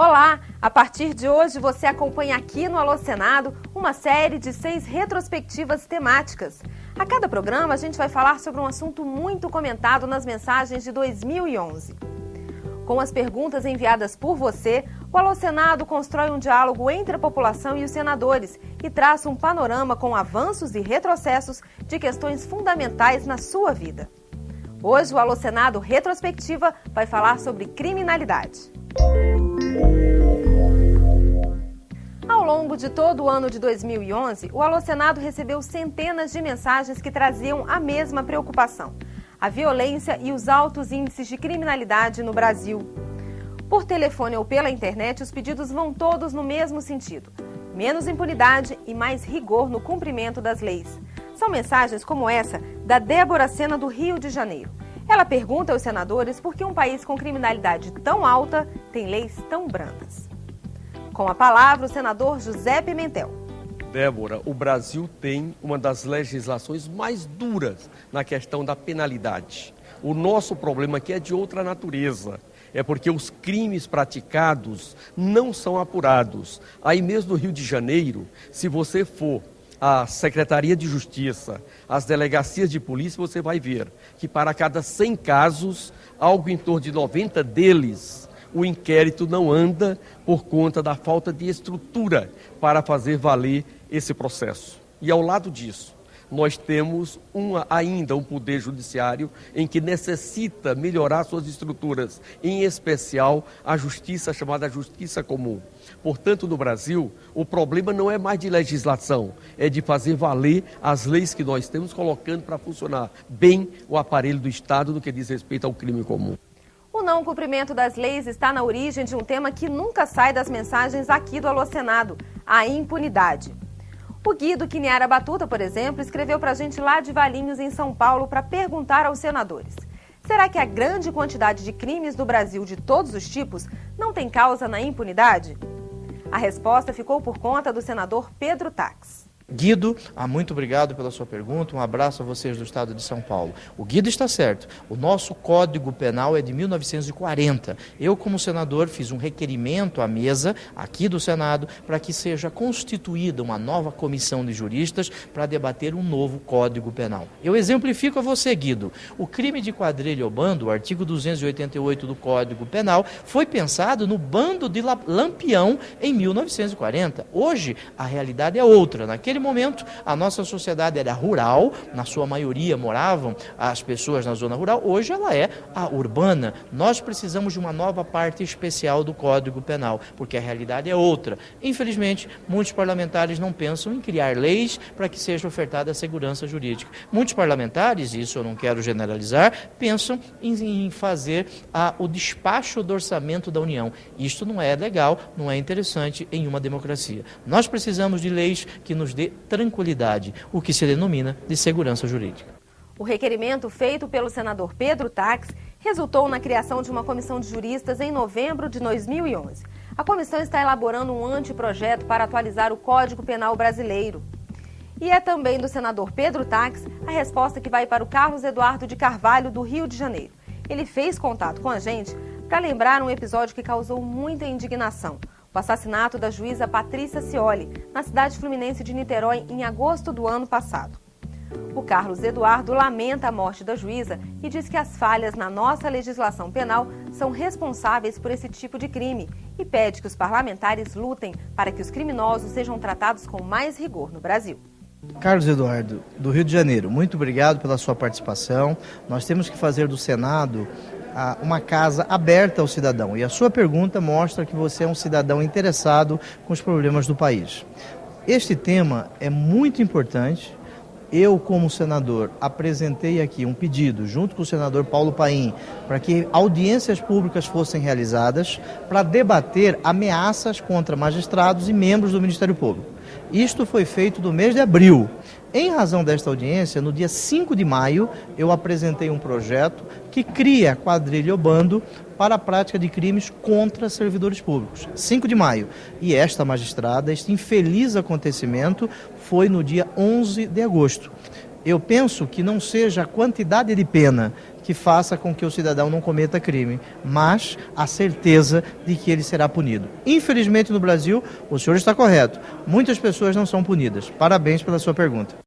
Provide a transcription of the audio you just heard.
Olá! A partir de hoje você acompanha aqui no Alô Senado uma série de 6 retrospectivas temáticas. A cada programa a gente vai falar sobre um assunto muito comentado nas mensagens de 2011. Com as perguntas enviadas por você, o Alô Senado constrói um diálogo entre a população e os senadores e traça um panorama com avanços e retrocessos de questões fundamentais na sua vida. Hoje o Alô Senado Retrospectiva vai falar sobre criminalidade. Ao longo de todo o ano de 2011, o Alô Senado recebeu centenas de mensagens que traziam a mesma preocupação: a violência e os altos índices de criminalidade no Brasil. Por telefone ou pela internet, os pedidos vão todos no mesmo sentido: menos impunidade e mais rigor no cumprimento das leis. São mensagens como essa da Débora Sena, do Rio de Janeiro. Ela pergunta aos senadores por que um país com criminalidade tão alta tem leis tão brandas. Com a palavra, o senador José Pimentel. Débora, o Brasil tem uma das legislações mais duras na questão da penalidade. O nosso problema aqui é de outra natureza. É porque os crimes praticados não são apurados. Aí mesmo no Rio de Janeiro, se você for à Secretaria de Justiça, às delegacias de polícia, você vai ver que para cada 100 casos, algo em torno de 90 deles, o inquérito não anda por conta da falta de estrutura para fazer valer esse processo. E ao lado disso, nós temos ainda um poder judiciário em que necessita melhorar suas estruturas, em especial a justiça chamada justiça comum. Portanto, no Brasil, o problema não é mais de legislação, é de fazer valer as leis que nós temos, colocando para funcionar bem o aparelho do Estado no que diz respeito ao crime comum. O não cumprimento das leis está na origem de um tema que nunca sai das mensagens aqui do Alô Senado: a impunidade. O Guido Quiniara Batuta, por exemplo, escreveu para a gente lá de Valinhos, em São Paulo, para perguntar aos senadores: será que a grande quantidade de crimes do Brasil de todos os tipos não tem causa na impunidade? A resposta ficou por conta do senador Pedro Tax. Guido, muito obrigado pela sua pergunta, um abraço a vocês do estado de São Paulo. O Guido está certo, o nosso Código Penal é de 1940. Eu, como senador, fiz um requerimento à mesa, aqui do Senado, para que seja constituída uma nova comissão de juristas para debater um novo Código Penal. Eu exemplifico a você, Guido. O crime de quadrilha ou bando, o artigo 288 do Código Penal, foi pensado no bando de Lampião em 1940. Hoje, a realidade é outra. Naquele momento, a nossa sociedade era rural, na sua maioria moravam as pessoas na zona rural, hoje ela é a urbana. Nós precisamos de uma nova parte especial do Código Penal, porque a realidade é outra. Infelizmente, muitos parlamentares não pensam em criar leis para que seja ofertada a segurança jurídica. Muitos parlamentares, isso eu não quero generalizar, pensam em fazer o despacho do orçamento da União. Isto não é legal, não é interessante em uma democracia. Nós precisamos de leis que nos dê tranquilidade, o que se denomina de segurança jurídica. O requerimento feito pelo senador Pedro Tax resultou na criação de uma comissão de juristas em novembro de 2011. A comissão está elaborando um anteprojeto para atualizar o Código Penal brasileiro. E é também do senador Pedro Tax a resposta que vai para o Carlos Eduardo de Carvalho, do Rio de Janeiro. Ele fez contato com a gente para lembrar um episódio que causou muita indignação: o assassinato da juíza Patrícia Scioli, na cidade fluminense de Niterói, em agosto do ano passado. O Carlos Eduardo lamenta a morte da juíza e diz que as falhas na nossa legislação penal são responsáveis por esse tipo de crime e pede que os parlamentares lutem para que os criminosos sejam tratados com mais rigor no Brasil. Carlos Eduardo, do Rio de Janeiro, muito obrigado pela sua participação. Nós temos que fazer do Senado uma casa aberta ao cidadão. E a sua pergunta mostra que você é um cidadão interessado com os problemas do país. Este tema é muito importante. Eu, como senador, apresentei aqui um pedido, junto com o senador Paulo Paim, para que audiências públicas fossem realizadas para debater ameaças contra magistrados e membros do Ministério Público. Isto foi feito no mês de abril. Em razão desta audiência, no dia 5 de maio, eu apresentei um projeto que cria quadrilha ou bando para a prática de crimes contra servidores públicos. 5 de maio. E esta magistrada, este infeliz acontecimento, foi no dia 11 de agosto. Eu penso que não seja a quantidade de pena que faça com que o cidadão não cometa crime, mas a certeza de que ele será punido. Infelizmente no Brasil, o senhor está correto, muitas pessoas não são punidas. Parabéns pela sua pergunta.